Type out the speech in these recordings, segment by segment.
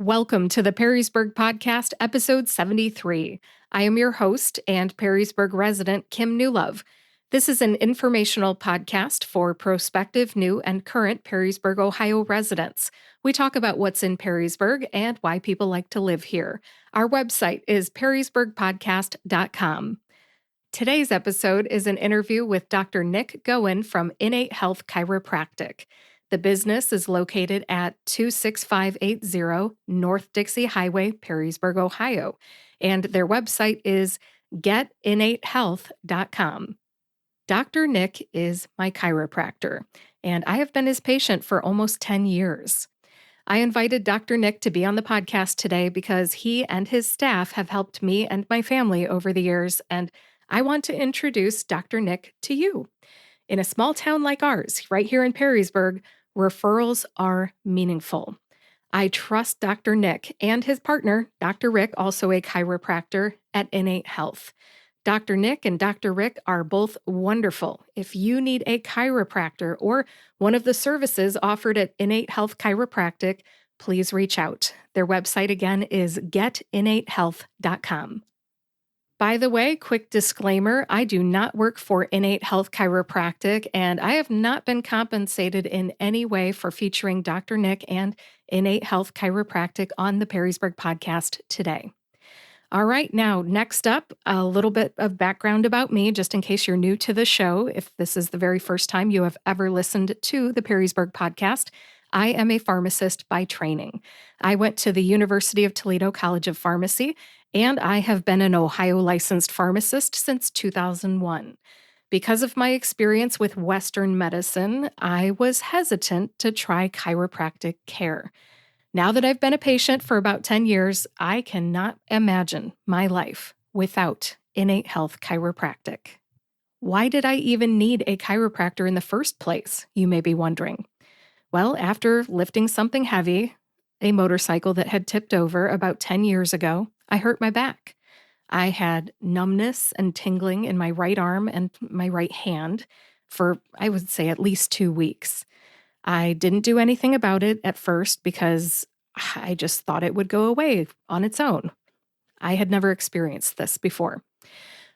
Welcome to the Perrysburg Podcast, episode 73. I am your host and Perrysburg resident, Kim Newlove. This is an informational podcast for prospective, new, and current Perrysburg, Ohio residents. We talk about what's in Perrysburg and why people like to live here. Our website is perrysburgpodcast.com. Today's episode is an interview with Dr. Nick Goin from Innate Health Chiropractic. The business is located at 26580 North Dixie Highway, Perrysburg, Ohio, and their website is getinnatehealth.com. Dr. Nick is my chiropractor, and I have been his patient for almost 10 years. I invited Dr. Nick to be on the podcast today because he and his staff have helped me and my family over the years, and I want to introduce Dr. Nick to you. In a small town like ours, right here in Perrysburg, referrals are meaningful. I trust Dr. Nick and his partner, Dr. Rick, also a chiropractor at Innate Health. Dr. Nick and Dr. Rick are both wonderful. If you need a chiropractor or one of the services offered at Innate Health Chiropractic, please reach out. Their website again is getinnatehealth.com. By the way, quick disclaimer, I do not work for Innate Health Chiropractic, and I have not been compensated in any way for featuring Dr. Nick and Innate Health Chiropractic on the Perrysburg podcast today. All right, now, next up, a little bit of background about me, just in case you're new to the show. If this is the very first time you have ever listened to the Perrysburg podcast, I am a pharmacist by training. I went to the University of Toledo College of Pharmacy, and I have been an Ohio licensed pharmacist since 2001. Because of my experience with Western medicine, I was hesitant to try chiropractic care. Now that I've been a patient for about 10 years, I cannot imagine my life without Innate Health Chiropractic. Why did I even need a chiropractor in the first place, you may be wondering? Well, after lifting something heavy, a motorcycle that had tipped over about 10 years ago, I hurt my back. I had numbness and tingling in my right arm and my right hand for, I would say, at least 2 weeks. I didn't do anything about it at first because I just thought it would go away on its own. I had never experienced this before.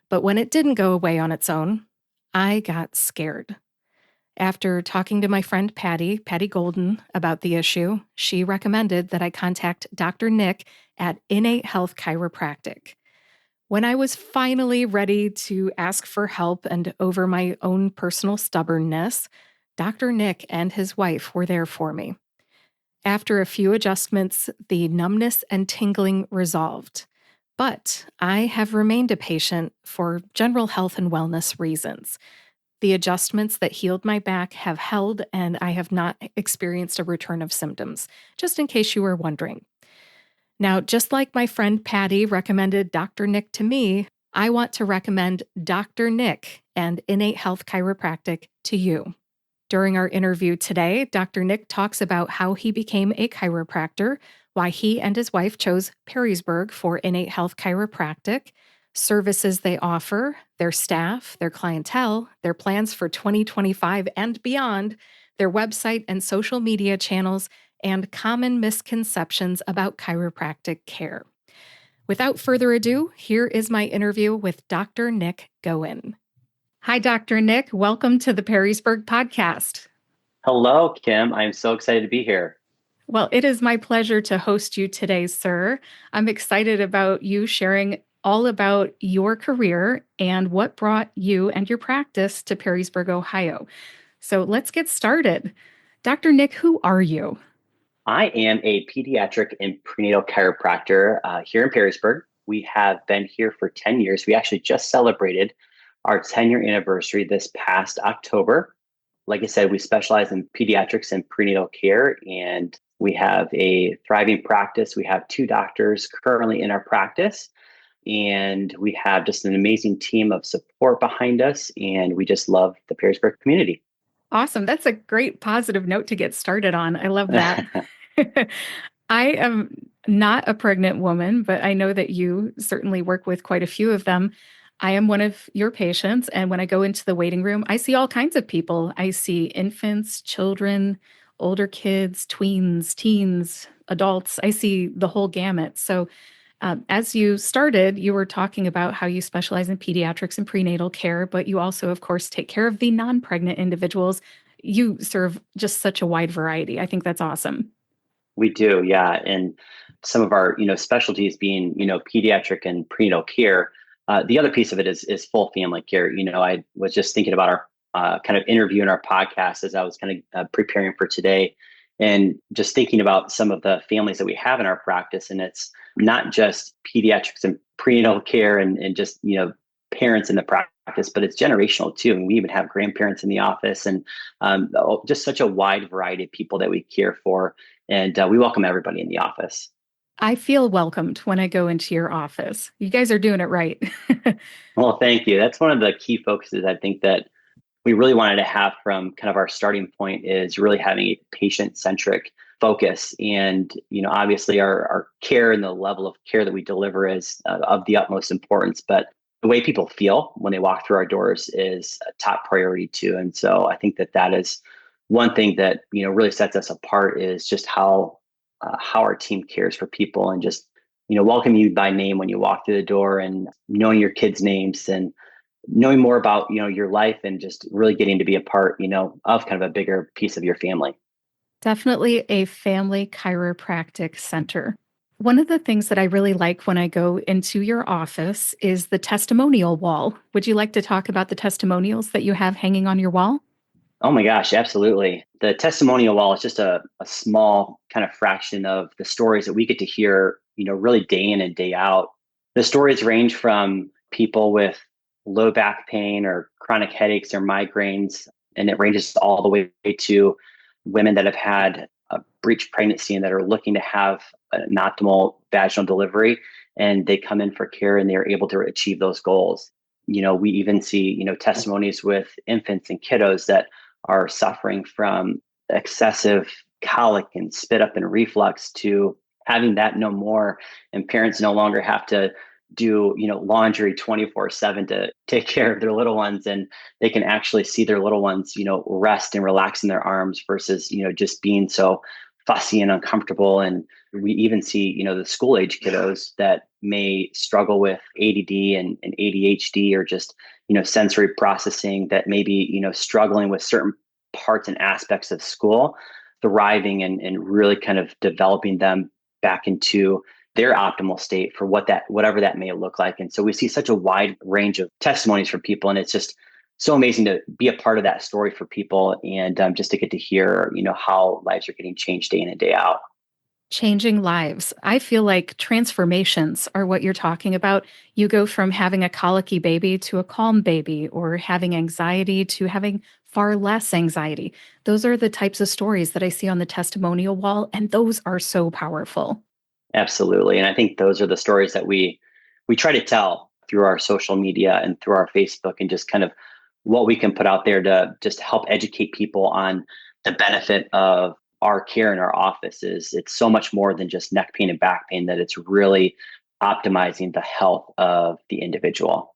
But when it didn't go away on its own, I got scared. After talking to my friend Patty Golden, about the issue, she recommended that I contact Dr. Nick at Innate Health Chiropractic. When I was finally ready to ask for help and over my own personal stubbornness, Dr. Nick and his wife were there for me. After a few adjustments, the numbness and tingling resolved. But I have remained a patient for general health and wellness reasons. The adjustments that healed my back have held, and I have not experienced a return of symptoms, just in case you were wondering. Now, just like my friend Patty recommended Dr. Nick to me, I want to recommend Dr. Nick and Innate Health Chiropractic to you. During our interview today, Dr. Nick talks about how he became a chiropractor, why he and his wife chose Perrysburg for Innate Health Chiropractic, services they offer, their staff, their clientele, their plans for 2025 and beyond, their website and social media channels, and common misconceptions about chiropractic care. Without further ado, here is my interview with Dr. Nick Goin. Hi, Dr. Nick. Welcome to the Perrysburg podcast. Hello, Kim. I'm so excited to be here. Well, it is my pleasure to host you today, sir. I'm excited about you sharing all about your career and what brought you and your practice to Perrysburg, Ohio. So let's get started. Dr. Nick, who are you? I am a pediatric and prenatal chiropractor here in Perrysburg. We have been here for 10 years. We actually just celebrated our 10-year anniversary this past October. Like I said, we specialize in pediatrics and prenatal care, and we have a thriving practice. We have 2 doctors currently in our practice, and we have just an amazing team of support behind us, and we just love the Perrysburg community. Awesome. That's a great positive note to get started on. I love that. I am not a pregnant woman, but I know that you certainly work with quite a few of them. I am one of your patients, and when I go into the waiting room, I see all kinds of people. I see infants, children, older kids, tweens, teens, adults. I see the whole gamut. So, as you started, you were talking about how you specialize in pediatrics and prenatal care, but you also, of course, take care of the non pregnant individuals. You serve just such a wide variety. I think that's awesome. We do, yeah. And some of our, specialties being, pediatric and prenatal care. The other piece of it is full family care. I was just thinking about our kind of interview in our podcast as I was kind of preparing for today, and just thinking about some of the families that we have in our practice. And it's not just pediatrics and prenatal care and just, parents in the practice, but it's generational too. And we even have grandparents in the office, and just such a wide variety of people that we care for, and we welcome everybody in the office. I feel welcomed when I go into your office. You guys are doing it right. Well, thank you. That's one of the key focuses I think that we really wanted to have from kind of our starting point, is really having a patient centric focus. And, obviously our care and the level of care that we deliver is of the utmost importance, but the way people feel when they walk through our doors is a top priority too. And so I think that that is one thing that, really sets us apart, is just how our team cares for people, and just, welcome you by name when you walk through the door, and knowing your kids' names, and knowing more about, your life, and just really getting to be a part, of kind of a bigger piece of your family. Definitely a family chiropractic center. One of the things that I really like when I go into your office is the testimonial wall. Would you like to talk about the testimonials that you have hanging on your wall? Oh my gosh, absolutely. The testimonial wall is just a small kind of fraction of the stories that we get to hear, really day in and day out. The stories range from people with low back pain or chronic headaches or migraines, and it ranges all the way to women that have had a breech pregnancy and that are looking to have an optimal vaginal delivery, and they come in for care and they're able to achieve those goals. We even see, testimonies with infants and kiddos that are suffering from excessive colic and spit up and reflux, to having that no more, and parents no longer have to do, laundry 24/7 to take care of their little ones, and they can actually see their little ones, rest and relax in their arms, versus, just being so fussy and uncomfortable. And we even see, the school age kiddos that may struggle with ADD and ADHD, or just, sensory processing, that may be, struggling with certain parts and aspects of school, thriving and really kind of developing them back into their optimal state for whatever that may look like. And so we see such a wide range of testimonies from people, and it's just so amazing to be a part of that story for people, and just to get to hear, how lives are getting changed day in and day out. Changing lives. I feel like transformations are what you're talking about. You go from having a colicky baby to a calm baby, or having anxiety to having far less anxiety. Those are the types of stories that I see on the testimonial wall, and those are so powerful. Absolutely. And I think those are the stories that we try to tell through our social media and through our Facebook, and just kind of what we can put out there to just help educate people on the benefit of our care in our offices. It's so much more than just neck pain and back pain, that it's really optimizing the health of the individual.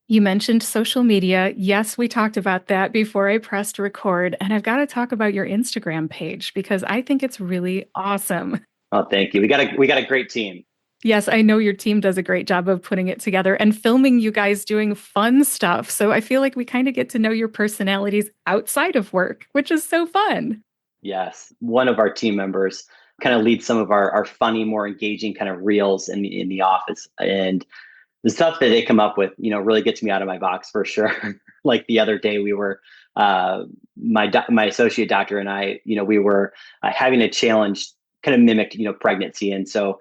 You mentioned social media. Yes, we talked about that before I pressed record. And I've got to talk about your Instagram page because I think it's really awesome. Oh, thank you. We got a great team. Yes, I know your team does a great job of putting it together and filming you guys doing fun stuff. So I feel like we kind of get to know your personalities outside of work, which is so fun. Yes. One of our team members kind of leads some of our funny, more engaging kind of reels in the office. And the stuff that they come up with, really gets me out of my box for sure. Like the other day, we were my associate doctor and I, we were having a challenge, kind of mimicked, pregnancy, and so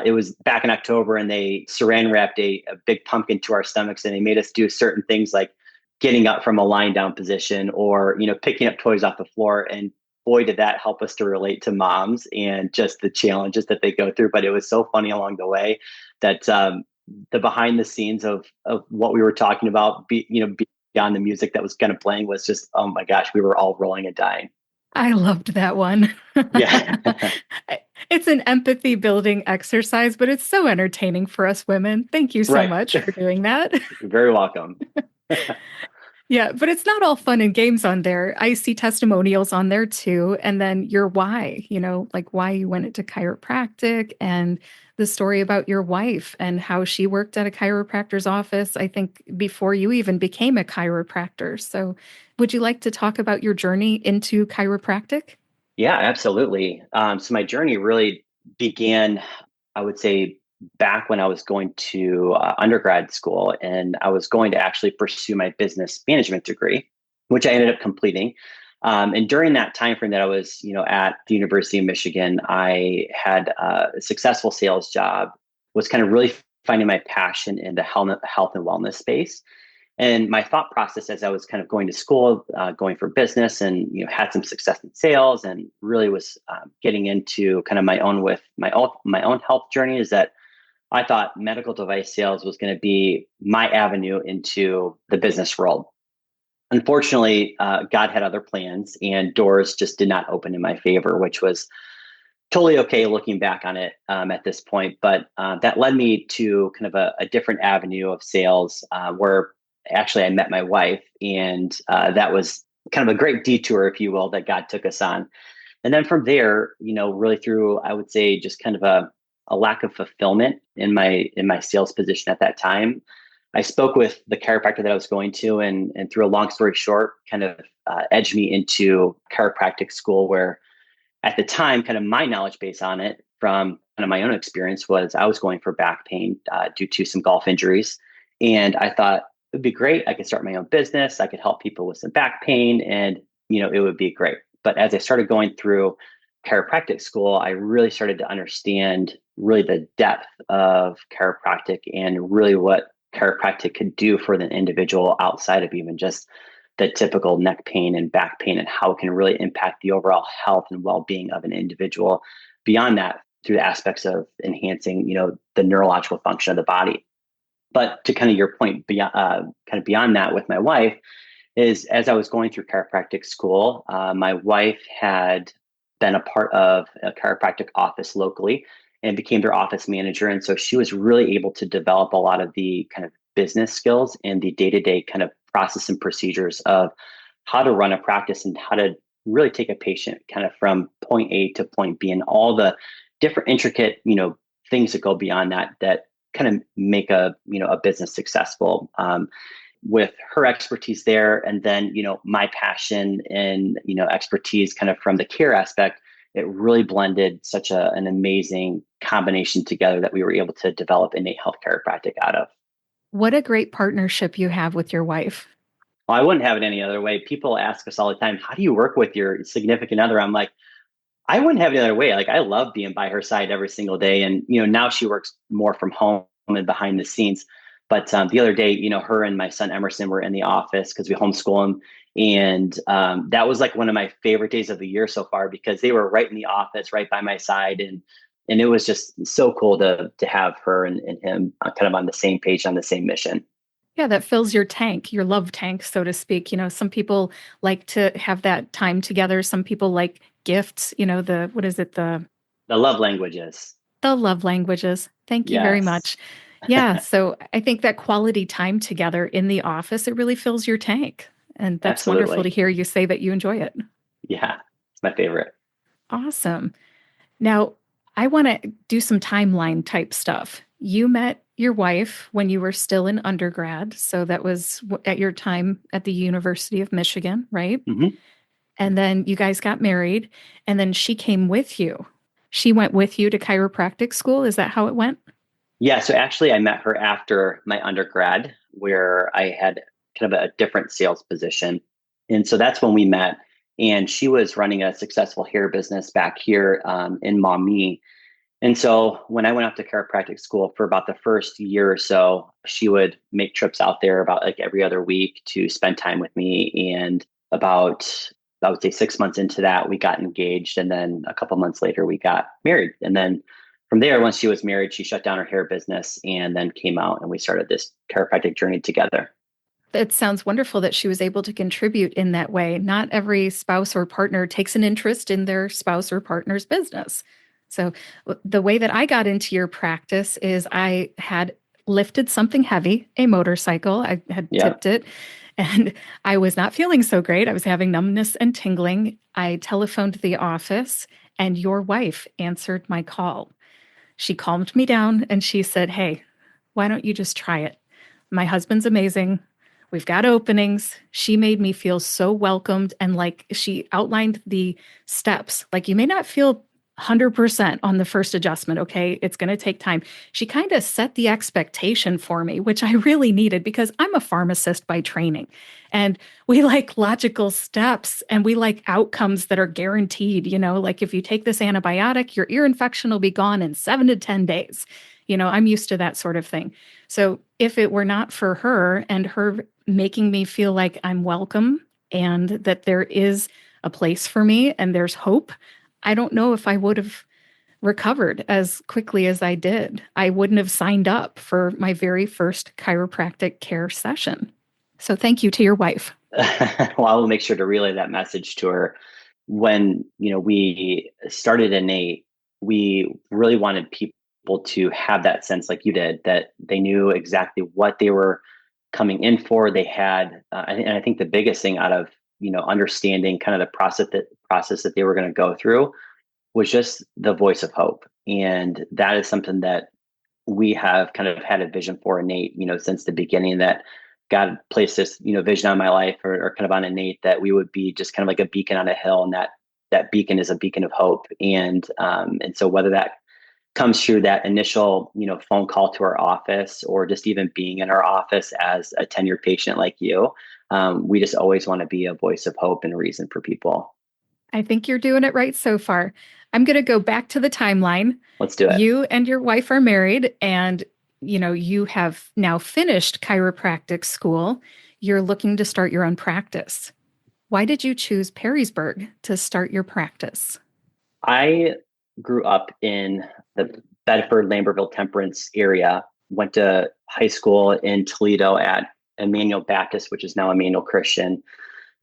it was back in October, and they saran wrapped a big pumpkin to our stomachs, and they made us do certain things like getting up from a lying down position, or picking up toys off the floor. And boy, did that help us to relate to moms and just the challenges that they go through. But it was so funny along the way that the behind the scenes of what we were talking about, beyond the music that was kind of playing, was just, oh my gosh, we were all rolling and dying. I loved that one. Yeah. It's an empathy building exercise, but it's so entertaining for us women. Thank you so Right. much for doing that. You're very welcome. Yeah, but it's not all fun and games on there. I see testimonials on there too. And then your why, like why you went into chiropractic and the story about your wife and how she worked at a chiropractor's office, I think, before you even became a chiropractor. So, would you like to talk about your journey into chiropractic? Yeah, absolutely. So my journey really began, I would say, back when I was going to undergrad school, and I was going to actually pursue my business management degree, which I ended up completing. And during that time frame that I was, at the University of Michigan, I had a successful sales job. Was kind of really finding my passion in the health and wellness space. And my thought process as I was kind of going to school, going for business, and had some success in sales, and really was getting into kind of my own health journey, is that I thought medical device sales was going to be my avenue into the business world. Unfortunately, God had other plans, and doors just did not open in my favor, which was totally okay looking back on it at this point. But that led me to kind of a different avenue of sales where actually I met my wife. And that was kind of a great detour, if you will, that God took us on. And then from there, really through, I would say, just kind of a lack of fulfillment in my sales position at that time. I spoke with the chiropractor that I was going to, and through a long story short, kind of edged me into chiropractic school, where at the time, kind of my knowledge base on it from kind of my own experience was I was going for back pain due to some golf injuries. And I thought it'd be great. I could start my own business. I could help people with some back pain, and, it would be great. But as I started going through chiropractic school, I really started to understand really the depth of chiropractic and really what chiropractic could do for the individual outside of even just the typical neck pain and back pain, and how it can really impact the overall health and well-being of an individual beyond that, through the aspects of enhancing, the neurological function of the body. But to kind of your point, kind of beyond that, with my wife, is as I was going through chiropractic school, my wife had been a part of a chiropractic office locally and became their office manager. And so she was really able to develop a lot of the kind of business skills and the day-to-day kind of process and procedures of how to run a practice and how to really take a patient kind of from point A to point B, and all the different intricate, things that go beyond that kind of make a business successful. With her expertise there, and then my passion and expertise kind of from the care aspect, it really blended such an amazing combination together that we were able to develop Innate Health Chiropractic out of. What a great partnership you have with your wife. Well, I wouldn't have it any other way. People ask us all the time, how do you work with your significant other? I'm like, I wouldn't have it any other way. Like, I love being by her side every single day. And, now she works more from home and behind the scenes. But the other day, her and my son Emerson were in the office because we homeschool him. And that was like one of my favorite days of the year so far, because they were right in the office, right by my side. And it was just so cool to have her and him kind of on the same page, on the same mission. Yeah, that fills your tank, your love tank, so to speak. Some people like to have that time together. Some people like gifts, what is it? The love languages. The love languages. Thank you very Yes, much. Yeah, so I think that quality time together in the office, it really fills your tank. And that's wonderful to absolutely. hear you say that you enjoy it. Yeah, it's my favorite. Awesome. Now, I want to do some timeline type stuff. You met your wife when you were still in undergrad. So that was at your time at the University of Michigan, right? Mhm. And then you guys got married, and then she came with you. She went with you to chiropractic school. Is that how it went? Yeah, so actually, I met her after my undergrad, where I had kind of a different sales position. And so that's when we met. And she was running a successful hair business back here in Maumee. And so when I went up to chiropractic school for about the first year or so, she would make trips out there about like every other week to spend time with me. And about, I would say, 6 months into that, we got engaged. And then a couple months later, we got married. And then from there, once she was married, she shut down her hair business and then came out, and we started this chiropractic journey together. It sounds wonderful that she was able to contribute in that way. Not every spouse or partner takes an interest in their spouse or partner's business. So, the way that I got into your practice is I had lifted something heavy, a motorcycle. I had Yeah. tipped it, And I was not feeling so great. I was having numbness and tingling. I telephoned the office, and your wife answered my call. She calmed me down and she said, "Hey, why don't you just try it? My husband's amazing. We've got openings." She made me feel so welcomed, and like she outlined the steps. Like, you may not feel 100% on the first adjustment, okay? It's going to take time. She kind of set the expectation for me, which I really needed because I'm a pharmacist by training. And we like logical steps and we like outcomes that are guaranteed. Like if you take this antibiotic, your ear infection will be gone in 7 to 10 days. I'm used to that sort of thing. So if it were not for her and her making me feel like I'm welcome and that there is a place for me and there's hope, I don't know if I would have recovered as quickly as I did. I wouldn't have signed up for my very first chiropractic care session. So thank you to your wife. Well, I will make sure to relay that message to her. When we started Innate, we really wanted people to have that sense, like you did, that they knew exactly what they were coming in for. They had, and I think the biggest thing out of understanding kind of the process that they were going to go through was just the voice of hope, and that is something that we have kind of had a vision for Innate, since the beginning, that God placed this, vision on my life, or kind of on Innate, that we would be just kind of like a beacon on a hill, and that beacon is a beacon of hope. And so whether that comes through that initial, phone call to our office, or just even being in our office as a tenured patient like you, we just always want to be a voice of hope and a reason for people. I think you're doing it right so far. I'm going to go back to the timeline. Let's do it. You and your wife are married, and you have now finished chiropractic school. You're looking to start your own practice. Why did you choose Perrysburg to start your practice? I grew up in the Bedford, Lambertville, Temperance area. Went to high school in Toledo at Emmanuel Baptist, which is now Emmanuel Christian.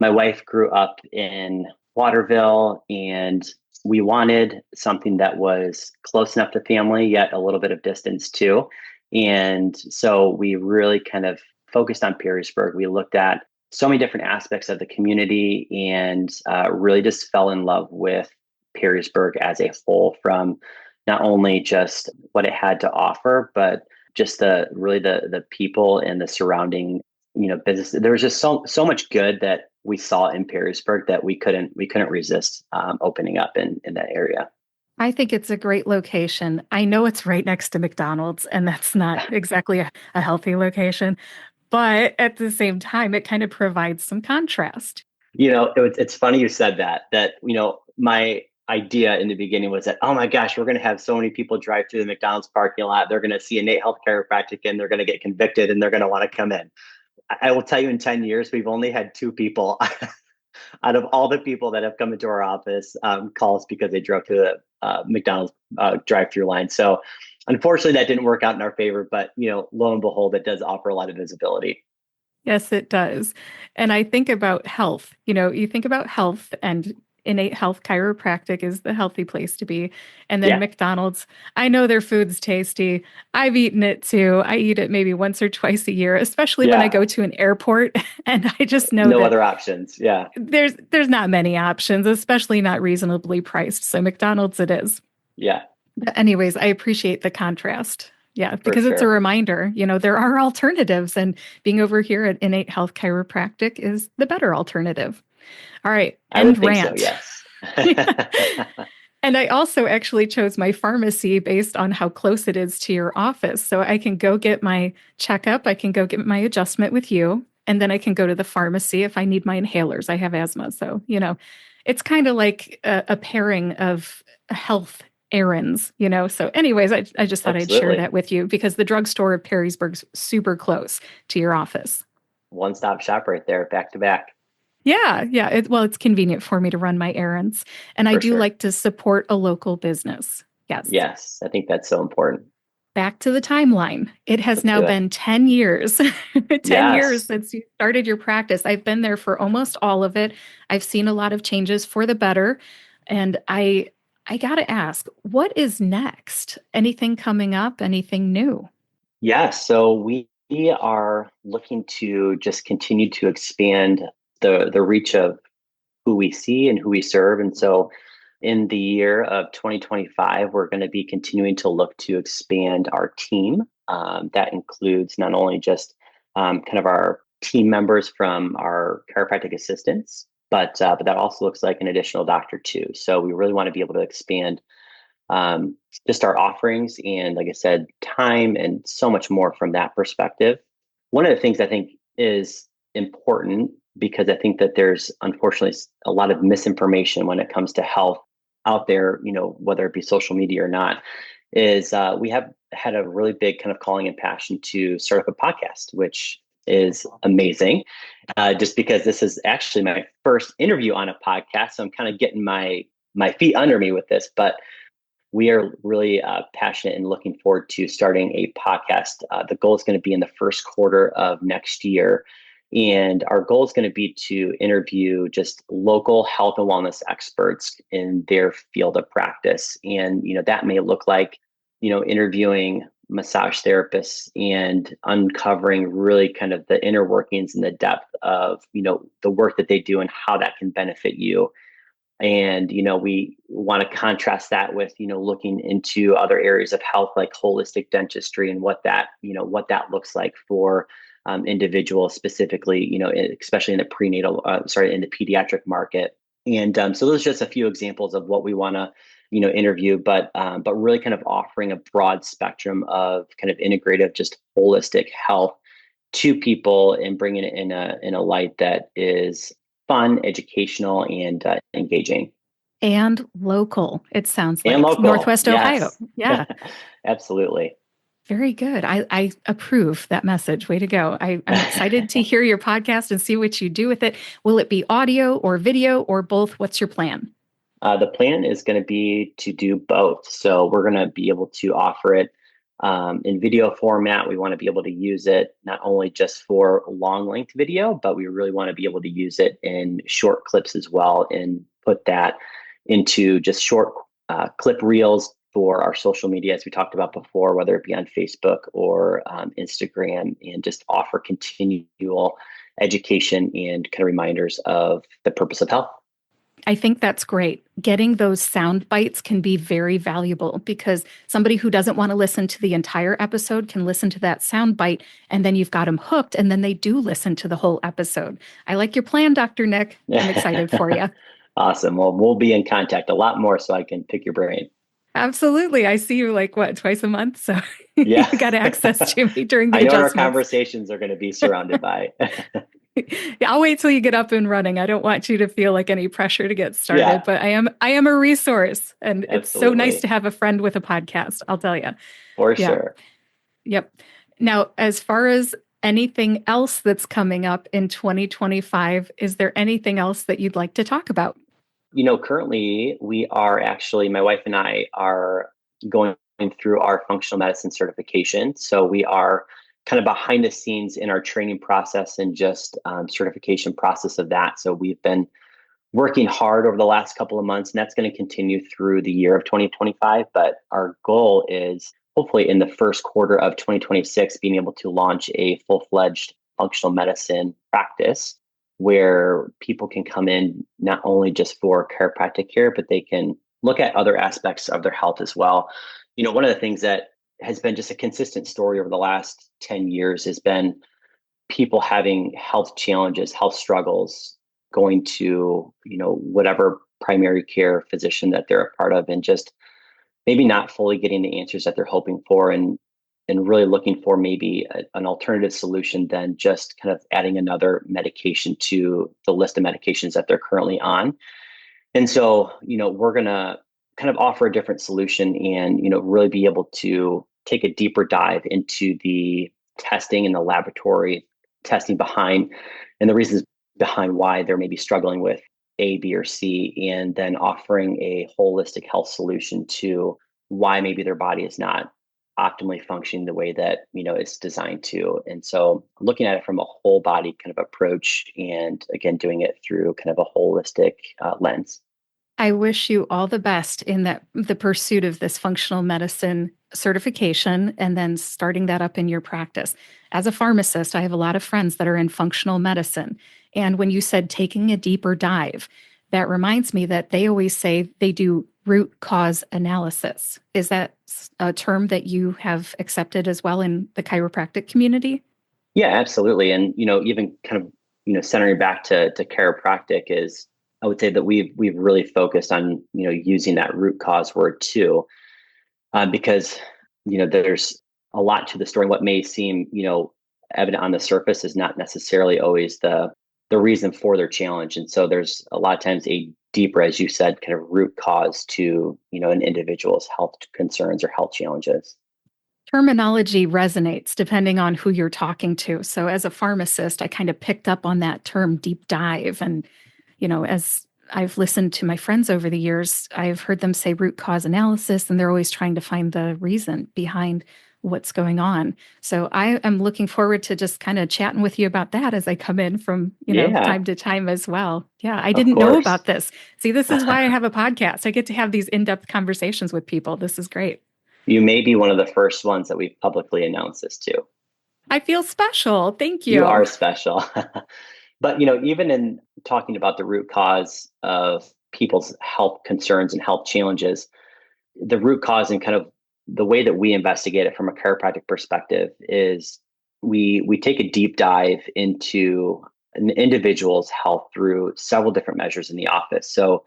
My wife grew up in Waterville, and we wanted something that was close enough to family, yet a little bit of distance too. And so we really kind of focused on Perrysburg. We looked at so many different aspects of the community, and really just fell in love with Perrysburg as a whole, from not only just what it had to offer, but just the people and the surrounding business. There was just so much good that we saw in Perrysburg that we couldn't resist opening up in that area. I think it's a great location. I know it's right next to McDonald's, and that's not exactly a healthy location, but at the same time, it kind of provides some contrast. It's funny you said that my idea in the beginning was that, oh my gosh, we're going to have so many people drive through the McDonald's parking lot. They're going to see Innate Health Chiropractic, and they're going to get convicted, and they're going to want to come in. I will tell you, in 10 years, we've only had two people out of all the people that have come into our office call us because they drove through the McDonald's drive-through line. So unfortunately, that didn't work out in our favor. But lo and behold, it does offer a lot of visibility. Yes, it does. And I think about health. You think about health, and Innate Health Chiropractic is the healthy place to be. And then Yeah, McDonald's, I know their food's tasty. I've eaten it too. I eat it maybe once or twice a year, especially when I yeah. go to an airport. And I just know No that other options. Yeah, there's not many options, especially not reasonably priced. So McDonald's it is. yeah, But anyways, I appreciate the contrast. Yeah, for because it's a sure. reminder, there are alternatives, and being over here at Innate Health Chiropractic is the better alternative. All right, I end would think so. rant. Yes. And I also actually chose my pharmacy based on how close it is to your office. So I can go get my checkup, I can go get my adjustment with you, and then I can go to the pharmacy if I need my inhalers. I have asthma. So, it's kind of like a pairing of health errands. So, anyways, I just thought I'd share Absolutely. that with you because the drugstore of Perrysburg's super close to your office. One-stop shop right there, back to back, Yeah, yeah. Well, it's convenient for me to run my errands. And I for do sure. like to support a local business. Yes. Yes, I think that's so important. Back to the timeline. It has Let's now do it. been 10 years, 10 years Yes. since you started your practice. I've been there for almost all of it. I've seen a lot of changes for the better. And I got to ask, what is next? Anything coming up? Anything new? Yes. So we We are looking to just continue to expand the reach of who we see and who we serve. And so in the year of 2025, we're going to be continuing to look to expand our team. That includes not only just kind of our team members from our chiropractic assistants, but that also looks like an additional doctor too. So we really want to be able to expand just our offerings and, like I said, time and so much more from that perspective. One of the things I think is important because I think that there's unfortunately a lot of misinformation when it comes to health out there, whether it be social media or not, is we have had a really big kind of calling and passion to start up a podcast, which is amazing. Just because this is actually my first interview on a podcast, so I'm kind of getting my feet under me with this, but we are really passionate and looking forward to starting a podcast. The goal is going to be in the first quarter of next year. And our goal is going to be to interview just local health and wellness experts in their field of practice. And, that may look like, interviewing massage therapists and uncovering really kind of the inner workings and the depth of, the work that they do and how that can benefit you. And, we want to contrast that with, looking into other areas of health like holistic dentistry and what that looks like for individuals specifically, especially in the in the pediatric market. And so those are just a few examples of what we want to, interview, but really kind of offering a broad spectrum of kind of integrative, just holistic health to people and bringing it in a light that is fun, educational, and engaging. And local, it sounds And like. local. Northwest Ohio. Yes. Yeah. Absolutely. Very good. I approve that message. Way to go. I'm excited to hear your podcast and see what you do with it. Will it be audio or video or both? What's your plan? The plan is going to be to do both. So we're going to be able to offer it in video format. We want to be able to use it not only just for long length video, but we really want to be able to use it in short clips as well and put that into just short clip reels for our social media, as we talked about before, whether it be on Facebook or Instagram, and just offer continual education and kind of reminders of the purpose of health. I think that's great. Getting those sound bites can be very valuable because somebody who doesn't want to listen to the entire episode can listen to that sound bite, and then you've got them hooked, and then they do listen to the whole episode. I like your plan, Dr. Nick. I'm excited for you. Awesome. Well, we'll be in contact a lot more so I can pick your brain. Absolutely. I see you like what, twice a month? So you Yeah. got access to me during the I know what our adjustments. conversations are going to be surrounded by. Yeah, I'll wait till you get up and running. I don't want you to feel like any pressure to get started, Yeah, but I am a resource, and it's so nice absolutely. to have a friend with a podcast, I'll tell you. For Yeah. sure. Yep. Now, as far as anything else that's coming up in 2025, is there anything else that you'd like to talk about? Currently we are actually, my wife and I are going through our functional medicine certification. So we are kind of behind the scenes in our training process and just certification process of that. So we've been working hard over the last couple of months, and that's going to continue through the year of 2025. But our goal is hopefully in the first quarter of 2026, being able to launch a full-fledged functional medicine practice where people can come in not only just for chiropractic care, but they can look at other aspects of their health as well. One of the things that has been just a consistent story over the last 10 years has been people having health challenges, health struggles, going to, whatever primary care physician that they're a part of, and just maybe not fully getting the answers that they're hoping for, and really looking for maybe an alternative solution than just kind of adding another medication to the list of medications that they're currently on. And so, we're going to kind of offer a different solution and, really be able to take a deeper dive into the testing and the laboratory testing behind and the reasons behind why they're maybe struggling with A, B, or C, and then offering a holistic health solution to why maybe their body is not optimally functioning the way that it's designed to. And so looking at it from a whole body kind of approach, and again doing it through kind of a holistic lens. I wish you all the best in the pursuit of this functional medicine certification and then starting that up in your practice. As a pharmacist, I have a lot of friends that are in functional medicine. And when you said taking a deeper dive, that reminds me that they always say they do root cause analysis. Is that a term that you have accepted as well in the chiropractic community? Yeah, absolutely. And, even kind of, centering back to chiropractic is, I would say that we've really focused on, using that root cause word too, because, there's a lot to the story. What may seem, evident on the surface is not necessarily always the reason for their challenge. And so there's a lot of times a deeper, as you said, kind of root cause to, an individual's health concerns or health challenges. Terminology resonates depending on who you're talking to. So as a pharmacist, I kind of picked up on that term deep dive. And, as I've listened to my friends over the years, I've heard them say root cause analysis, and they're always trying to find the reason behind what's going on. So I am looking forward to just kind of chatting with you about that as I come in from, Yeah, time to time as well. Yeah, I of didn't know course. about this. See, this is why I have a podcast. I get to have these in-depth conversations with people. This is great. You may be one of the first ones that we've publicly announced this to. I feel special. Thank You you. are special. But even in talking about the root cause of people's health concerns and health challenges, the root cause and kind of the way that we investigate it from a chiropractic perspective is we take a deep dive into an individual's health through several different measures in the office. So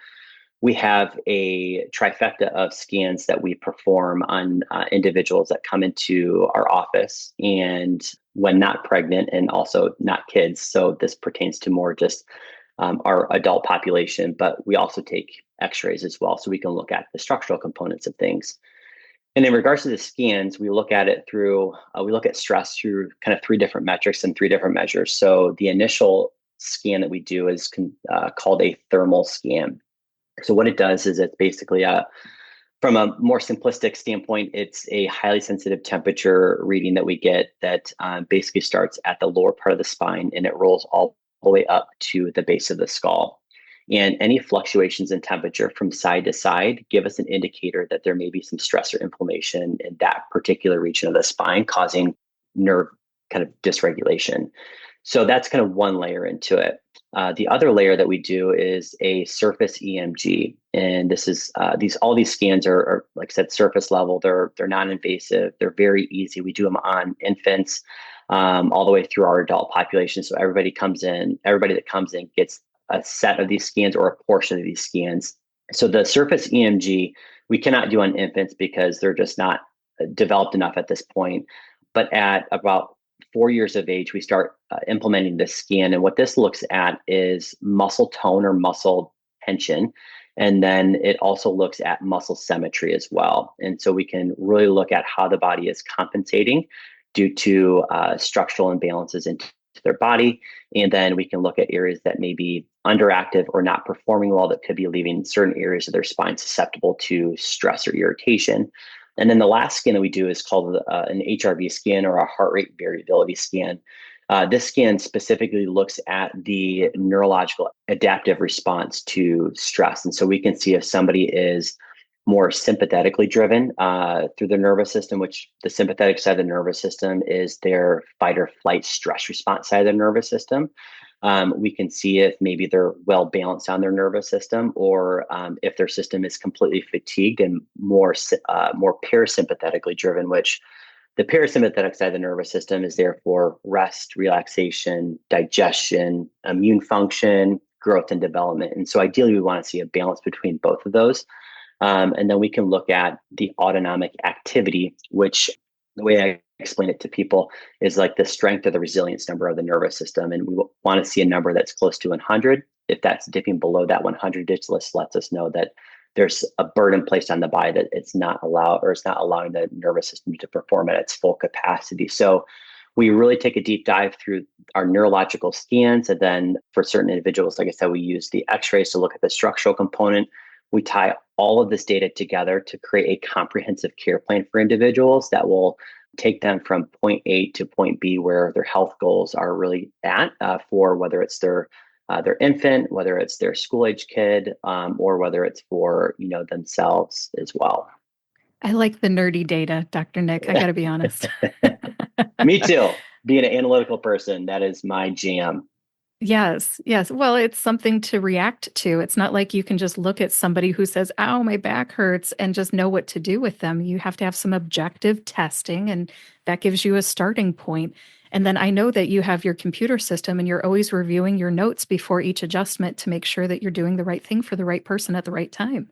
we have a trifecta of scans that we perform on individuals that come into our office and when not pregnant and also not kids. So this pertains to more just our adult population, but we also take x-rays as well. So we can look at the structural components of things. And in regards to the scans, we look at it through, we look at stress through kind of three different metrics and three different measures. So the initial scan that we do is called a thermal scan. So what it does is it's basically from a more simplistic standpoint, it's a highly sensitive temperature reading that we get that basically starts at the lower part of the spine and it rolls all the way up to the base of the skull. And any fluctuations in temperature from side to side give us an indicator that there may be some stress or inflammation in that particular region of the spine, causing nerve kind of dysregulation. So that's kind of one layer into it. The other layer that we do is a surface EMG, and this is all these scans are like I said, surface level. They're non-invasive. They're very easy. We do them on infants all the way through our adult population. So everybody that comes in gets a set of these scans or a portion of these scans. So the surface EMG we cannot do on infants because they're just not developed enough at this point. But at about 4 years of age, we start implementing this scan. And what this looks at is muscle tone or muscle tension. And then it also looks at muscle symmetry as well. And so we can really look at how the body is compensating due to structural imbalances in their body. And then we can look at areas that may be underactive or not performing well that could be leaving certain areas of their spine susceptible to stress or irritation. And then the last scan that we do is called an HRV scan or a heart rate variability scan. This scan specifically looks at the neurological adaptive response to stress. And so we can see if somebody is more sympathetically driven through the nervous system, which the sympathetic side of the nervous system is their fight or flight stress response side of the nervous system. We can see if maybe they're well balanced on their nervous system, or if their system is completely fatigued and more parasympathetically driven, which the parasympathetic side of the nervous system is there for rest, relaxation, digestion, immune function, growth, and development. And so ideally, we want to see a balance between both of those. And then we can look at the autonomic activity, which the way I explain it to people is like the strength or the resilience number of the nervous system. And we want to see a number that's close to 100. If that's dipping below that 100, this lets us know that there's a burden placed on the body that it's not allowing the nervous system to perform at its full capacity. So we really take a deep dive through our neurological scans. And then for certain individuals, like I said, we use the x-rays to look at the structural component. We tie all of this data together to create a comprehensive care plan for individuals that will take them from point A to point B, where their health goals are really at for whether it's their infant, whether it's their school age kid, or whether it's for themselves as well. I like the nerdy data, Dr. Nick. I got to be honest. Me too. Being an analytical person, that is my jam. Yes, yes. Well, it's something to react to. It's not like you can just look at somebody who says, "Ow, my back hurts," and just know what to do with them. You have to have some objective testing, and that gives you a starting point. And then I know that you have your computer system and you're always reviewing your notes before each adjustment to make sure that you're doing the right thing for the right person at the right time.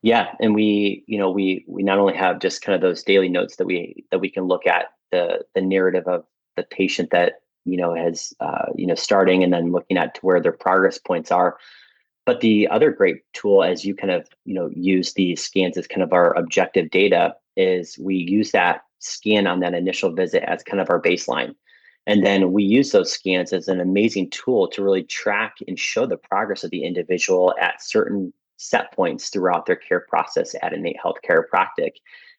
Yeah, and we not only have just kind of those daily notes that we can look at the narrative of the patient that has starting and then looking at to where their progress points are. But the other great tool, as you kind of use these scans as kind of our objective data, is we use that scan on that initial visit as kind of our baseline. And then we use those scans as an amazing tool to really track and show the progress of the individual at certain set points throughout their care process at Innate Health Chiropractic.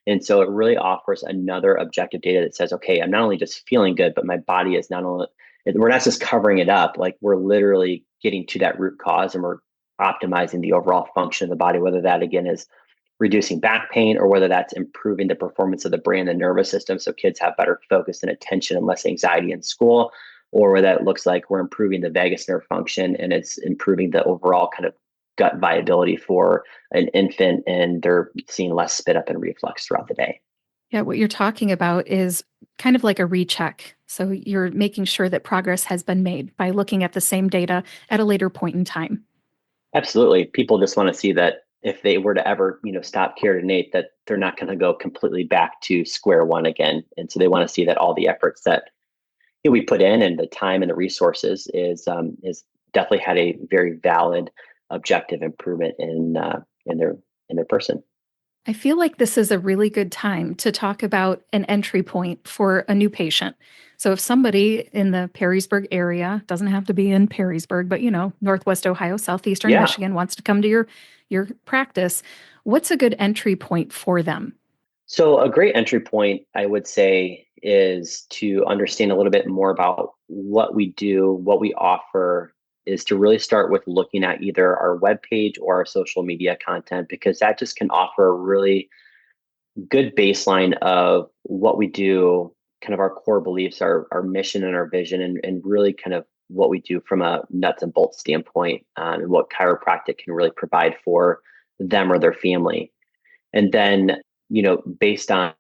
And so it really offers another objective data that says, okay, I'm not only just feeling good, but my body is not only, we're not just covering it up, like we're literally getting to that root cause and we're optimizing the overall function of the body, whether that again is reducing back pain or whether that's improving the performance of the brain and nervous system so kids have better focus and attention and less anxiety in school, or whether that looks like we're improving the vagus nerve function and it's improving the overall kind of gut viability for an infant and they're seeing less spit up and reflux throughout the day. Yeah, what you're talking about is kind of like a recheck. So you're making sure that progress has been made by looking at the same data at a later point in time. Absolutely. People just want to see that if they were to ever, stop care at Innate, that they're not going to go completely back to square one again. And so they want to see that all the efforts that we put in and the time and the resources is definitely had a very valid, objective improvement in their person. I feel like this is a really good time to talk about an entry point for a new patient. So if somebody in the Perrysburg area, doesn't have to be in Perrysburg, but Northwest Ohio, Southeastern Yeah. Michigan wants to come to your practice, what's a good entry point for them? So a great entry point, I would say, is to understand a little bit more about what we do, what we offer, is to really start with looking at either our webpage or our social media content, because that just can offer a really good baseline of what we do, kind of our core beliefs, our mission and our vision, and really kind of what we do from a nuts and bolts standpoint, and what chiropractic can really provide for them or their family. And then, based on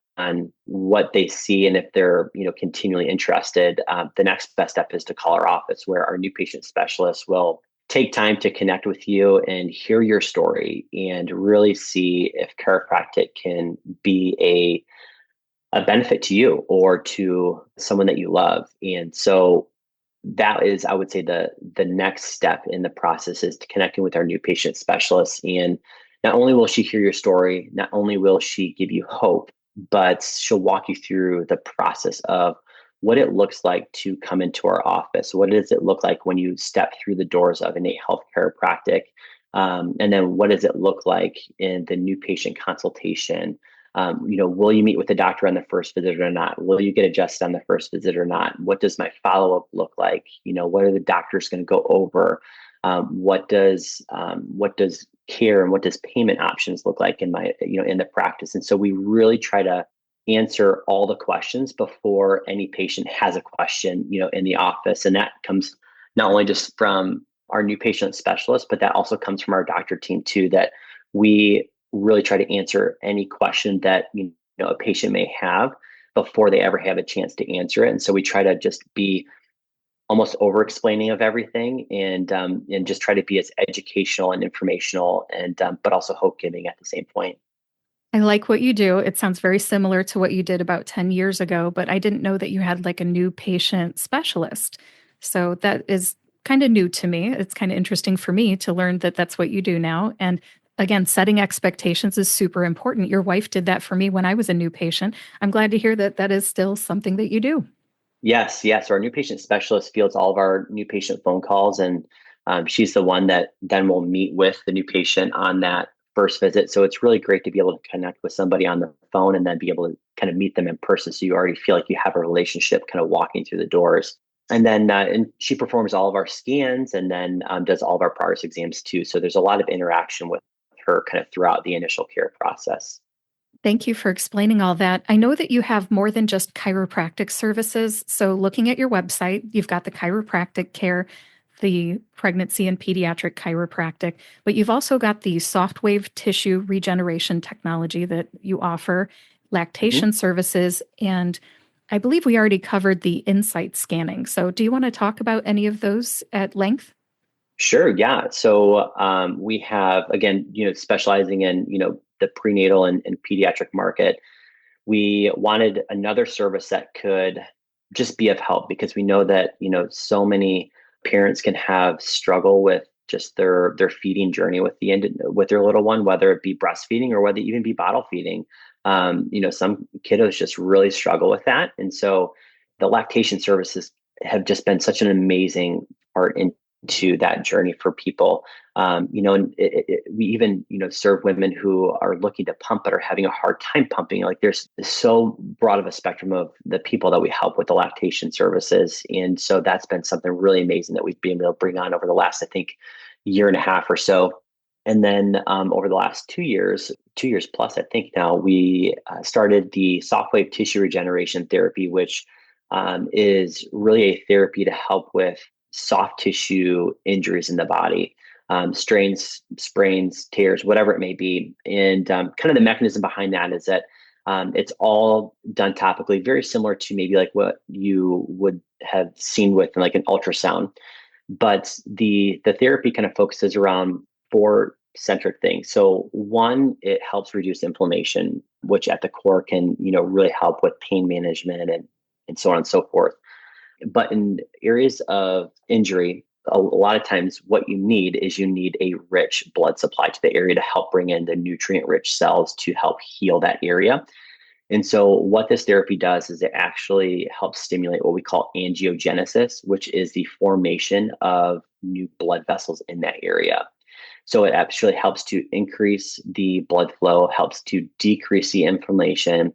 what they see and if they're, continually interested, the next best step is to call our office where our new patient specialist will take time to connect with you and hear your story and really see if chiropractic can be a benefit to you or to someone that you love. And so that is, I would say, the next step in the process is to connecting with our new patient specialist. And not only will she hear your story, not only will she give you hope, but she'll walk you through the process of what it looks like to come into our office. What does it look like when you step through the doors of Innate Health Chiropractic? And then what does it look like in the new patient consultation? Will you meet with the doctor on the first visit or not? Will you get adjusted on the first visit or not? What does my follow-up look like? What are the doctors going to go over? What does care and what does payment options look like in my, in the practice? And so we really try to answer all the questions before any patient has a question, in the office. And that comes not only just from our new patient specialist, but that also comes from our doctor team too, that we really try to answer any question that a patient may have before they ever have a chance to answer it. And so we try to just be almost over explaining of everything and just try to be as educational and informational and but also hope giving at the same point. I like what you do. It sounds very similar to what you did about 10 years ago, but I didn't know that you had like a new patient specialist. So that is kind of new to me. It's kind of interesting for me to learn that that's what you do now. And again, setting expectations is super important. Your wife did that for me when I was a new patient. I'm glad to hear that that is still something that you do. Yes. Our new patient specialist fields all of our new patient phone calls, and she's the one that then will meet with the new patient on that first visit. So it's really great to be able to connect with somebody on the phone and then be able to kind of meet them in person. So you already feel like you have a relationship kind of walking through the doors. And then and she performs all of our scans and then does all of our progress exams too. So there's a lot of interaction with her kind of throughout the initial care process. Thank you for explaining all that. I know that you have more than just chiropractic services. So, looking at your website, you've got the chiropractic care, the pregnancy and pediatric chiropractic, but you've also got the soft wave tissue regeneration technology that you offer, Mhm. lactation services, and I believe we already covered the insight scanning. So, do you want to talk about any of those at length? Sure, yeah. So we have, again, specializing in, the prenatal and pediatric market. We wanted another service that could just be of help because we know that, so many parents can have struggle with just their feeding journey with with their little one, whether it be breastfeeding or whether it even be bottle feeding. Some kiddos just really struggle with that. And so the lactation services have just been such an amazing part into that journey for people. And we even, serve women who are looking to pump but are having a hard time pumping. Like there's so broad of a spectrum of the people that we help with the lactation services. And so that's been something really amazing that we've been able to bring on over the last, I think, year and a half or so. And then over the last 2 years, 2 years plus, I think now, we started the soft wave tissue regeneration therapy, which is really a therapy to help with soft tissue injuries in the body, strains, sprains, tears, whatever it may be. And kind of the mechanism behind that is that it's all done topically, very similar to maybe like what you would have seen with like an ultrasound. But the therapy kind of focuses around four centric things. So one, it helps reduce inflammation, which at the core can really help with pain management and so on and so forth. But in areas of injury, a lot of times what you need a rich blood supply to the area to help bring in the nutrient rich cells to help heal that area. And so, what this therapy does is it actually helps stimulate what we call angiogenesis, which is the formation of new blood vessels in that area. So, it actually helps to increase the blood flow, helps to decrease the inflammation.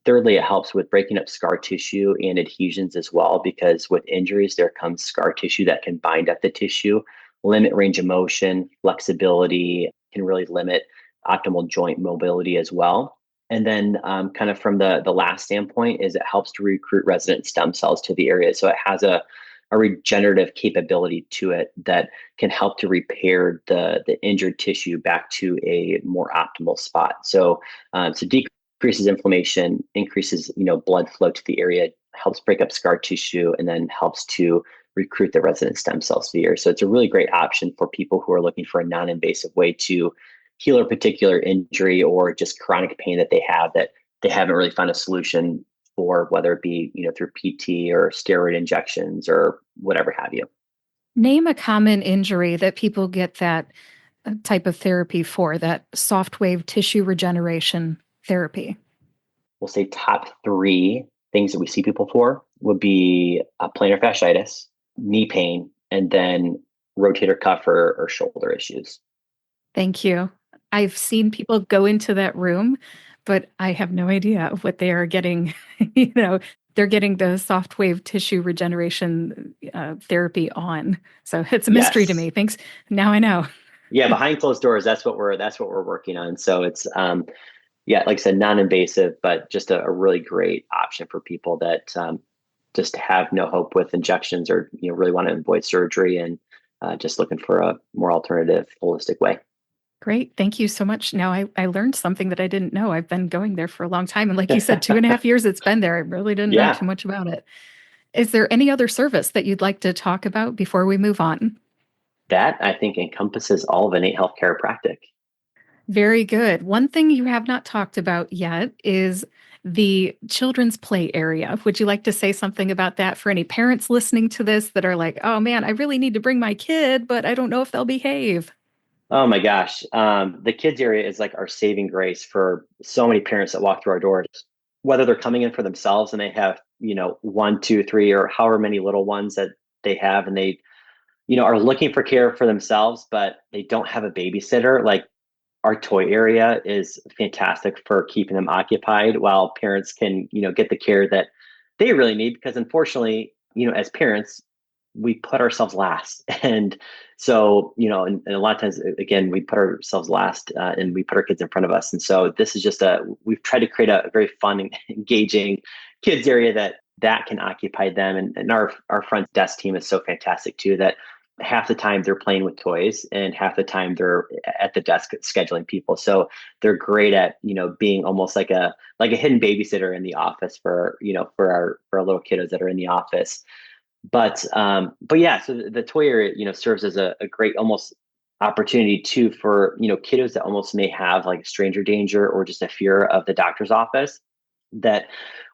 Thirdly, it helps with breaking up scar tissue and adhesions as well, because with injuries, there comes scar tissue that can bind up the tissue, limit range of motion, flexibility, can really limit optimal joint mobility as well. And then, kind of from the last standpoint, is it helps to recruit resident stem cells to the area. So it has a regenerative capability to it that can help to repair the injured tissue back to a more optimal spot. So decreases inflammation, increases blood flow to the area, helps break up scar tissue, and then helps to recruit the resident stem cells to the area. So it's a really great option for people who are looking for a non-invasive way to heal a particular injury or just chronic pain that they haven't really found a solution for, whether it be through PT or steroid injections or whatever have you. Name a common injury that people get that type of therapy for, that soft wave tissue regeneration therapy. We'll say top three things that we see people for would be plantar fasciitis, knee pain, and then rotator cuff or shoulder issues. Thank you. I've seen people go into that room, but I have no idea what they are getting. you know, they're getting the soft wave tissue regeneration therapy on. So it's a mystery to Yes. me. Thanks. Now I know. Yeah, behind closed doors, that's what we're working on. So it's yeah, like I said, non-invasive, but just a really great option for people that just have no hope with injections or really want to avoid surgery and just looking for a more alternative, holistic way. Great. Thank you so much. Now I learned something that I didn't know. I've been going there for a long time. And like you said, 2.5 years it's been there. I really didn't know Yeah, too much about it. Is there any other service that you'd like to talk about before we move on? that I think encompasses all of innate health chiropractic. Very good. One thing you have not talked about yet is the children's play area. Would you like to say something about that for any parents listening to this that are like, oh man, I really need to bring my kid, but I don't know if they'll behave? Oh my gosh. The kids area is like our saving grace for so many parents that walk through our doors, whether they're coming in for themselves and they have, one, two, three, or however many little ones that they have, and they, are looking for care for themselves, but they don't have a babysitter. Like our toy area is fantastic for keeping them occupied while parents can, get the care that they really need. Because unfortunately, as parents, we put ourselves last. And so, and a lot of times, again, we put ourselves last and we put our kids in front of us. And so this is just we've tried to create a very fun and engaging kids area that can occupy them. And our front desk team is so fantastic too, that half the time they're playing with toys and half the time they're at the desk scheduling people. So they're great at, being almost like a hidden babysitter in the office for our little kiddos that are in the office. But yeah, so the toy area, serves as a great almost opportunity too for, kiddos that almost may have like stranger danger or just a fear of the doctor's office, that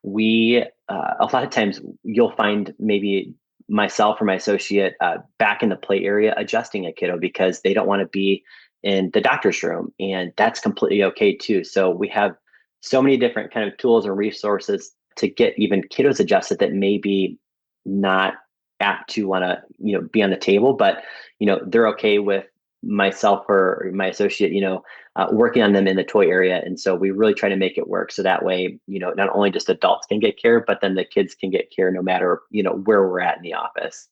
we a lot of times you'll find maybe myself or my associate back in the play area adjusting a kiddo because they don't want to be in the doctor's room, and that's completely okay too. So we have so many different kind of tools and resources to get even kiddos adjusted that may be not apt to want to be on the table, but they're okay with myself or my associate working on them in the toy area. And so we really try to make it work so that way not only just adults can get care, but then the kids can get care no matter where we're at in the office.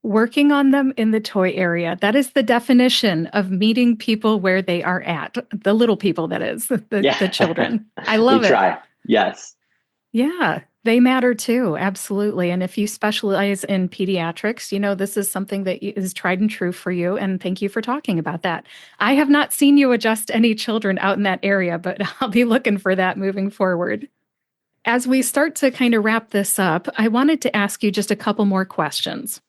Working on them in the toy area. That is the definition of meeting people where they are at. The little people, that is, the Yeah. children. I We love it. try. Yes. Yeah, they matter too. Absolutely. And if you specialize in pediatrics, this is something that is tried and true for you. And thank you for talking about that. I have not seen you adjust any children out in that area, but I'll be looking for that moving forward. As we start to kind of wrap this up, I wanted to ask you just a couple more questions.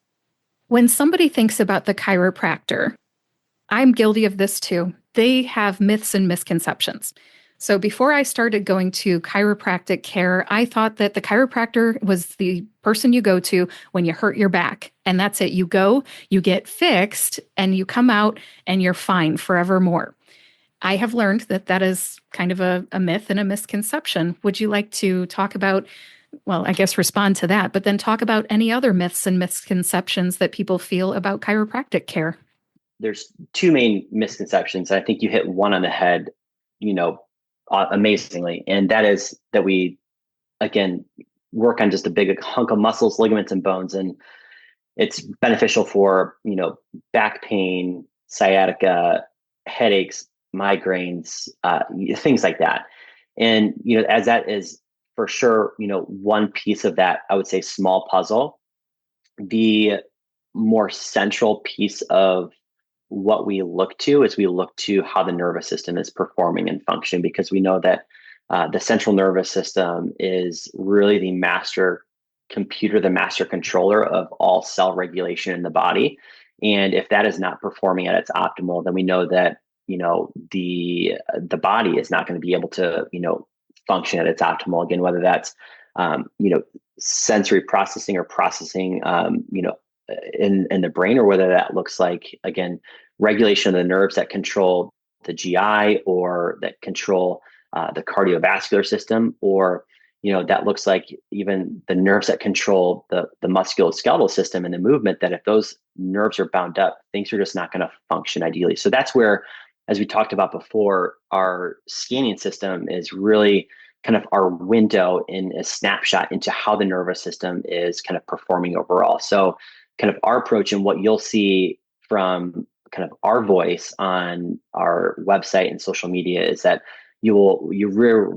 When somebody thinks about the chiropractor, I'm guilty of this too. They have myths and misconceptions. So before I started going to chiropractic care, I thought that the chiropractor was the person you go to when you hurt your back. And that's it. You go, you get fixed, and you come out and you're fine forevermore. I have learned that that is kind of a myth and a misconception. Would you like to talk about, well, I guess respond to that, but then talk about any other myths and misconceptions that people feel about chiropractic care? There's two main misconceptions. I think you hit one on the head, amazingly. And that is that we, again, work on just a big hunk of muscles, ligaments, and bones. And it's beneficial for, back pain, sciatica, headaches, migraines, things like that. And, as that is for sure, one piece of that, I would say, small puzzle, the more central piece of what we look to is we look to how the nervous system is performing and functioning, because we know that the central nervous system is really the master computer, the master controller of all cell regulation in the body. And if that is not performing at its optimal, then we know that the body is not going to be able to function at its optimal. Again, whether that's sensory processing or processing in the brain, or whether that looks like, again, regulation of the nerves that control the GI or that control the cardiovascular system, or that looks like even the nerves that control the musculoskeletal system and the movement, that if those nerves are bound up, things are just not going to function ideally. So that's where, as we talked about before, our scanning system is really kind of our window in a snapshot into how the nervous system is kind of performing overall. So kind of our approach and what you'll see from kind of our voice on our website and social media is that you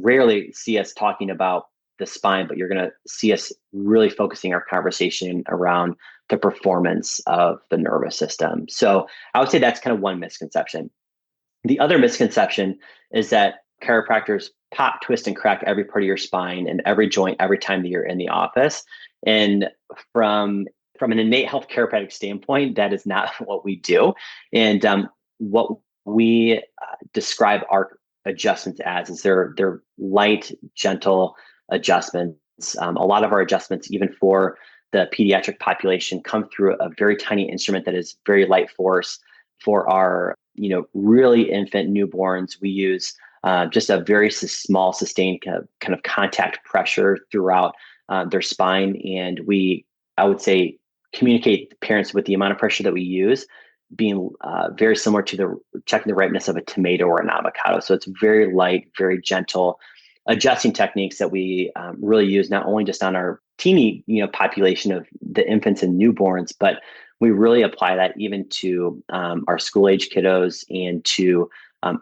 rarely see us talking about the spine, but you're going to see us really focusing our conversation around the performance of the nervous system. So I would say that's kind of one misconception. The other misconception is that chiropractors pop, twist, and crack every part of your spine and every joint every time that you're in the office. And from an innate health chiropractic standpoint, that is not what we do. And what we describe our adjustments as is they're light, gentle adjustments. A lot of our adjustments, even for the pediatric population, come through a very tiny instrument that is very light force. For our really infant newborns, we use just a very small sustained kind of contact pressure throughout their spine, and I would say, communicate the parents with the amount of pressure that we use being very similar to checking the ripeness of a tomato or an avocado. So it's very light, very gentle, adjusting techniques that we really use not only just on our teeny, population of the infants and newborns, but we really apply that even to our school age kiddos and to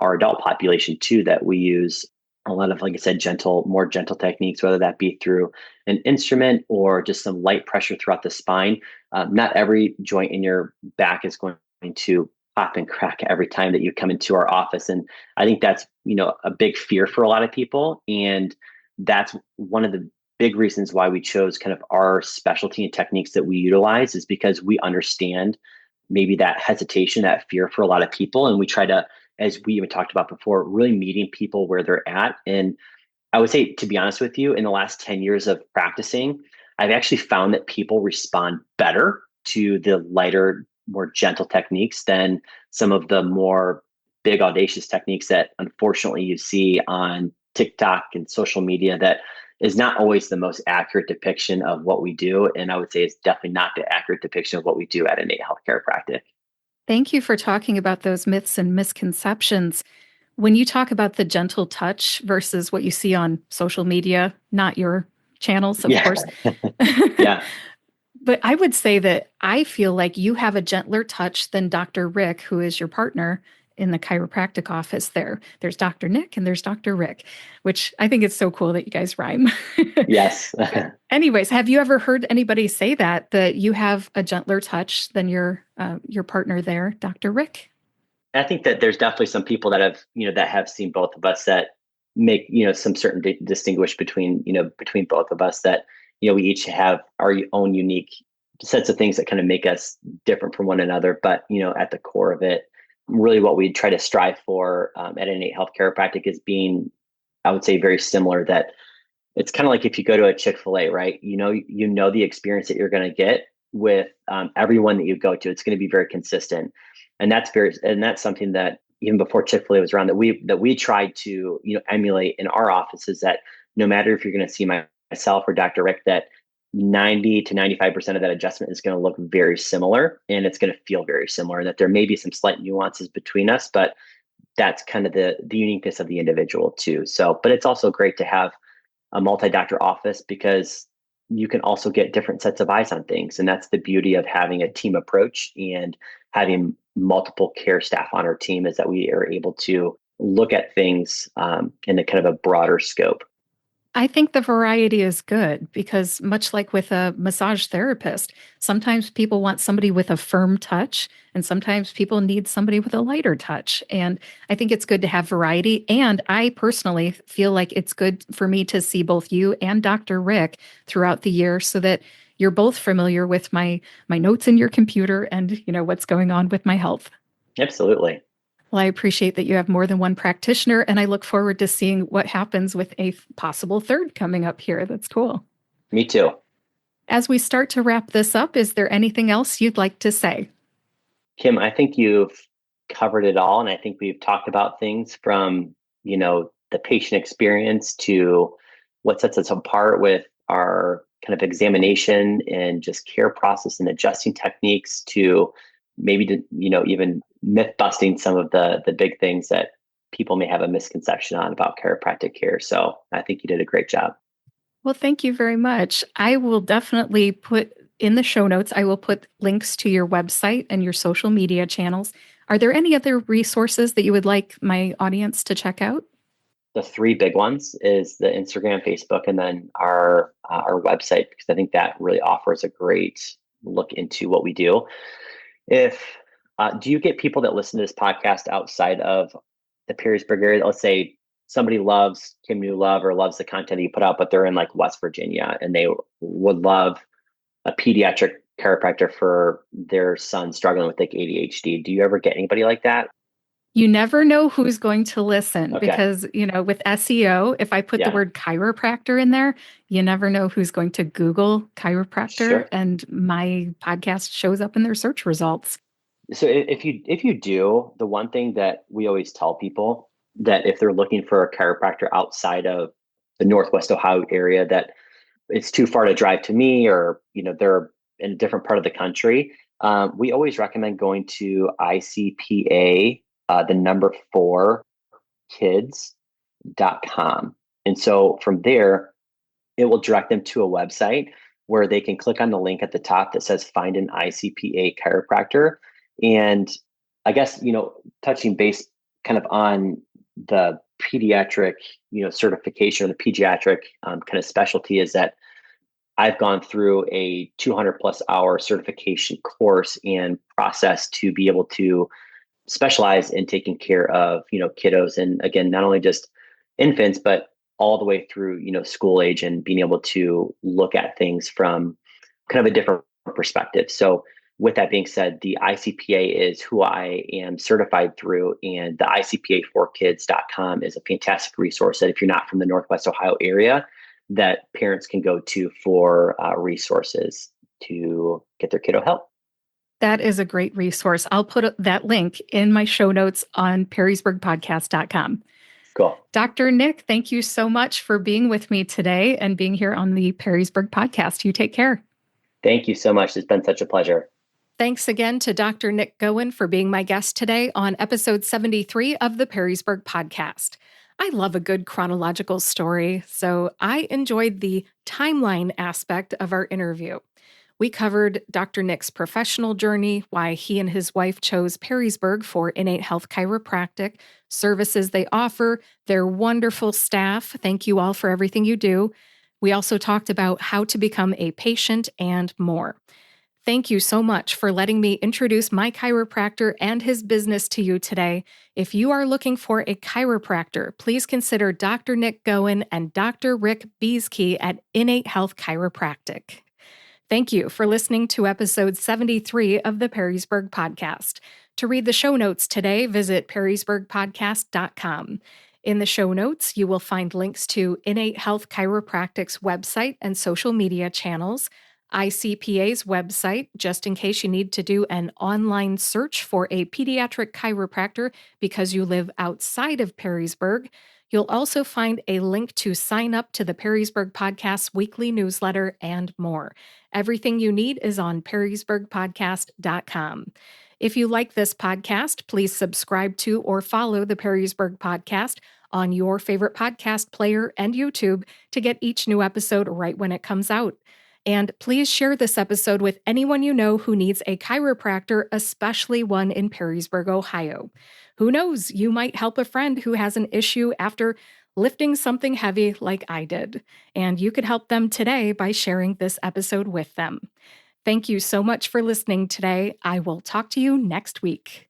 our adult population too, that we use a lot of, like I said, more gentle techniques, whether that be through an instrument or just some light pressure throughout the spine. Not every joint in your back is going to pop and crack every time that you come into our office. And I think that's, a big fear for a lot of people. And that's one of the big reasons why we chose kind of our specialty and techniques that we utilize, is because we understand maybe that hesitation, that fear for a lot of people. And we try to, as we even talked about before, really meeting people where they're at. And I would say, to be honest with you, in the last 10 years of practicing, I've actually found that people respond better to the lighter, more gentle techniques than some of the more big, audacious techniques that unfortunately you see on TikTok and social media, that is not always the most accurate depiction of what we do. And I would say it's definitely not the accurate depiction of what we do at Innate Health Chiropractic. Thank you for talking about those myths and misconceptions. When you talk about the gentle touch versus what you see on social media, not your channels, of Yeah. course. Yeah. But I would say that I feel like you have a gentler touch than Dr. Rick, who is your partner in the chiropractic office there. There's Dr. Nick and there's Dr. Rick, which I think it's so cool that you guys rhyme. Yes. But anyways, have you ever heard anybody say that you have a gentler touch than your partner there, Dr. Rick? I think that there's definitely some people that have seen both of us, that make, some certain distinguish between both of us, that, we each have our own unique sets of things that kind of make us different from one another. But, at the core of it, really what we try to strive for at Innate Health Chiropractic is being, I would say, very similar. That it's kind of like if you go to a Chick-fil-A, right? You know the experience that you're going to get with everyone that you go to. It's going to be very consistent, and that's something that even before Chick-fil-A was around, that we tried to emulate in our offices. That no matter if you're going to see myself or Dr. Rick, that 90 to 95% of that adjustment is going to look very similar, and it's going to feel very similar. And that there may be some slight nuances between us, but that's kind of the uniqueness of the individual too. So, but it's also great to have a multi-doctor office, because you can also get different sets of eyes on things. And that's the beauty of having a team approach and having multiple care staff on our team, is that we are able to look at things in a kind of a broader scope. I think the variety is good because, much like with a massage therapist, sometimes people want somebody with a firm touch, and sometimes people need somebody with a lighter touch. And I think it's good to have variety. And I personally feel like it's good for me to see both you and Dr. Rick throughout the year, so that you're both familiar with my notes in your computer and what's going on with my health. Absolutely. Well, I appreciate that you have more than one practitioner, and I look forward to seeing what happens with a possible third coming up here. That's cool. Me too. As we start to wrap this up, is there anything else you'd like to say? Kim, I think you've covered it all. And I think we've talked about things from, the patient experience to what sets us apart with our kind of examination and just care process and adjusting techniques, to maybe to, even myth busting some of the big things that people may have a misconception on about chiropractic care. So I think you did a great job. Well, thank you very much. I will definitely put in the show notes, I will put links to your website and your social media channels. Are there any other resources that you would like my audience to check out? The three big ones is the Instagram, Facebook, and then our website, because I think that really offers a great look into what we do. If Do you get people that listen to this podcast outside of the Perrysburg area? Let's say somebody loves Kim New Love or loves the content that you put out, but they're in like West Virginia and they would love a pediatric chiropractor for their son struggling with like ADHD. Do you ever get anybody like that? You never know who's going to listen Okay. because, with SEO, if I put the Yeah. word chiropractor in there, you never know who's going to Google chiropractor, Sure. and my podcast shows up in their search results. So if you do, the one thing that we always tell people, that if they're looking for a chiropractor outside of the Northwest Ohio area, that it's too far to drive to me, or they're in a different part of the country, we always recommend going to ICPA, the number 4 kids.com. And so from there, it will direct them to a website where they can click on the link at the top that says find an ICPA chiropractor. And I guess, touching base kind of on the pediatric, certification or the pediatric kind of specialty is that I've gone through a 200 plus hour certification course and process to be able to specialize in taking care of, kiddos. And again, not only just infants, but all the way through, school age and being able to look at things from kind of a different perspective. So with that being said, the ICPA is who I am certified through, and the ICPA4kids.com is a fantastic resource that if you're not from the Northwest Ohio area, that parents can go to for resources to get their kiddo help. That is a great resource. I'll put that link in my show notes on perrysburgpodcast.com. Cool. Dr. Nick, thank you so much for being with me today and being here on the Perrysburg podcast. You take care. Thank you so much. It's been such a pleasure. Thanks again to Dr. Nick Goin for being my guest today on episode 73 of the Perrysburg podcast. I love a good chronological story, so I enjoyed the timeline aspect of our interview. We covered Dr. Nick's professional journey, why he and his wife chose Perrysburg for Innate Health Chiropractic, services they offer, their wonderful staff. Thank you all for everything you do. We also talked about how to become a patient and more. Thank you so much for letting me introduce my chiropractor and his business to you today. If you are looking for a chiropractor, please consider Dr. Nick Goin and Dr. Rick Beeskey at Innate Health Chiropractic. Thank you for listening to episode 73 of the Perrysburg podcast. To read the show notes today, visit perrysburgpodcast.com. In the show notes, you will find links to Innate Health Chiropractic's website and social media channels, ICPA's website, just in case you need to do an online search for a pediatric chiropractor because you live outside of Perrysburg. You'll also find a link to sign up to the Perrysburg Podcast's weekly newsletter and more. Everything you need is on perrysburgpodcast.com. If you like this podcast, please subscribe to or follow the Perrysburg Podcast on your favorite podcast player and YouTube to get each new episode right when it comes out. And please share this episode with anyone you know who needs a chiropractor, especially one in Perrysburg, Ohio. Who knows, you might help a friend who has an issue after lifting something heavy like I did. And you could help them today by sharing this episode with them. Thank you so much for listening today. I will talk to you next week.